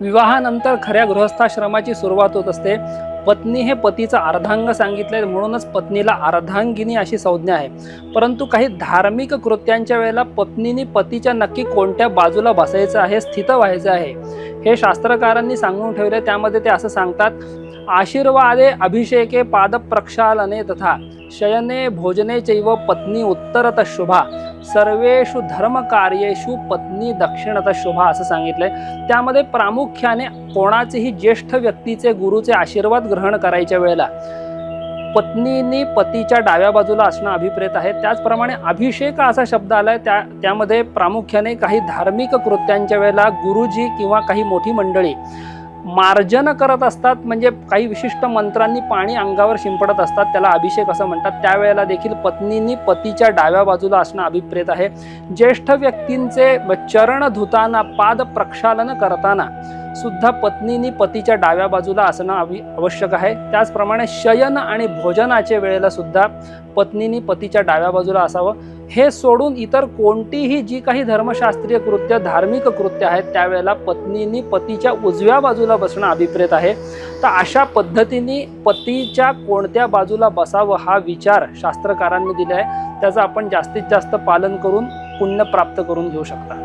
विवाहानंतर खऱ्या गृहस्थाश्रमाची सुरुवात होत असते। पत्नी हे पतीचा अर्धांग सांगितलंय, म्हणूनच पत्नीला अर्धांगिनी अशी संज्ञा आहे। परंतु काही धार्मिक कृत्यांच्या वेळेला पत्नीने पतीच्या नक्की कोणत्या बाजूला बसायचं आहे, स्थित व्हायचं आहे, हे शास्त्रकारांनी सांगून ठेवले। त्यामध्ये ते असं सांगतात, आशीर्वादे अभिषेके पाद प्रक्षालने तथा शयने भोजने चैव पत्नी उत्तरत शुभा सर्वेषु धर्म कार्येषु पत्नी दक्षिणत शुभा असं सांगितलंय। त्यामध्ये प्रामुख्याने कोणाचेही ज्येष्ठ व्यक्तीचे गुरुचे आशीर्वाद ग्रहण करायच्या वेळेला पत्नीने पतीच्या डाव्या बाजूला असणं अभिप्रेत आहे। त्याचप्रमाणे अभिषेक असा शब्द आलाय, त्यामध्ये प्रामुख्याने काही धार्मिक कृत्यांच्या वेळेला गुरुजी किंवा काही मोठी मंडळी मार्जन करत असतात, म्हणजे काही विशिष्ट मंत्रांनी पाणी अंगावर शिंपडत असतात, त्याला अभिषेक असं म्हणतात। त्यावेळेला देखील पत्नीने पतीच्या डाव्या बाजूला असणं अभिप्रेत आहे। ज्येष्ठ व्यक्तींचे चरण धुताना, पाद प्रक्षालन करताना सुद्धा पत्नीने पतीच्या डाव्या बाजूला असणं आवश्यक आहे। त्याचप्रमाणे शयन आणि भोजनाच्या वेळेला सुद्धा पत्नीने पतीच्या डाव्या बाजूला असावं। हे सोडून इतर कोणतीही जी काही धर्मशास्त्रीय कृत्य, धार्मिक कृत्य आहेत, त्यावेळेला पत्नीने पतीच्या उजव्या बाजूला बसणं अभिप्रेत आहे। तर अशा पद्धतीने पतीच्या कोणत्या बाजूला बसावं हा विचार शास्त्रकारांनी दिला आहे। त्याचं आपण जास्तीत जास्त पालन करून पुण्य प्राप्त करून घेऊ शकता।